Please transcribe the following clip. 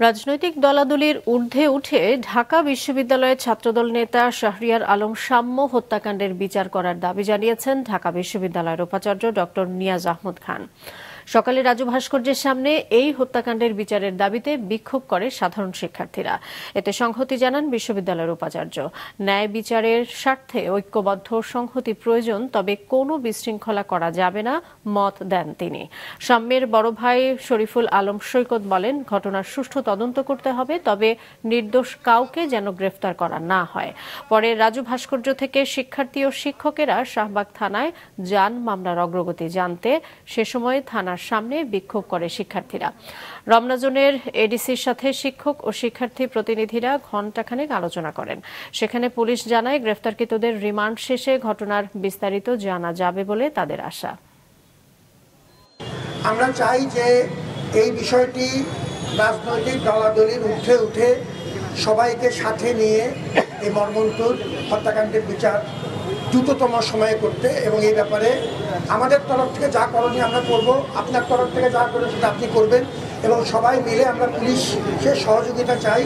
রাজনৈতিক দলাদলির ঊর্ধ্বে উঠে ঢাকা বিশ্ববিদ্যালয়ের ছাত্রদল নেতা শাহরিয়ার আলম সাম্য হত্যাকাণ্ডের বিচার করার দাবি জানিয়েছেন ঢাকা বিশ্ববিদ্যালয়ের উপাচার্য ডক্টর নিয়াজ আহমদ খান। সকালে রাজু ভাস্কর্যের সামনে এই হত্যাকাণ্ডের বিচারের দাবিতে বিক্ষোভ করে সাধারণ শিক্ষার্থীরা। এতে সংহতি জানান বিশ্ববিদ্যালয়ের উপাচার্য। ন্যায় বিচারের স্বার্থে ঐক্যবদ্ধ সংহতি প্রয়োজন, তবে কোনো বিশৃঙ্খলা করা যাবে না মত দেন তিনি। সাম্যের বড় ভাই শরীফুল আলম সৈকত বলেন, ঘটনার সুষ্ঠু তদন্ত করতে হবে, তবে নির্দোষ কাউকে যেন গ্রেফতার করা না হয়। পরে রাজু ভাস্কর্য থেকে শিক্ষার্থী ও শিক্ষকেরা শাহবাগ থানায় যান মামলার অগ্রগতি জানতে। সে সময় থানার সামনে বিক্ষোভ করে শিক্ষার্থীরা। রমনা জোনের এডিসির সাথে শিক্ষক ও শিক্ষার্থী প্রতিনিধিরা ঘণ্টাখানেক আলোচনা করেন। সেখানে পুলিশ জানায়, গ্রেফতারকৃতদের রিমান্ড শেষে ঘটনার বিস্তারিত জানা যাবে বলে তাদের আশা। আমরা চাই যে এই বিষয়টি রাজনৈতিক দলাদলির ঊর্ধ্বে উঠে সবাইকে সাথে নিয়ে এই মর্মন্তুদ হত্যাকাণ্ডের বিচার দ্রুততম সময়ে করতে, এবং এই ব্যাপারে আমাদের তরফ থেকে যা করণীয় আমরা করব, আপনার তরফ থেকে যা করবেন সেটা আপনি করবেন, এবং সবাই মিলে আমরা পুলিশের সহযোগিতা চাই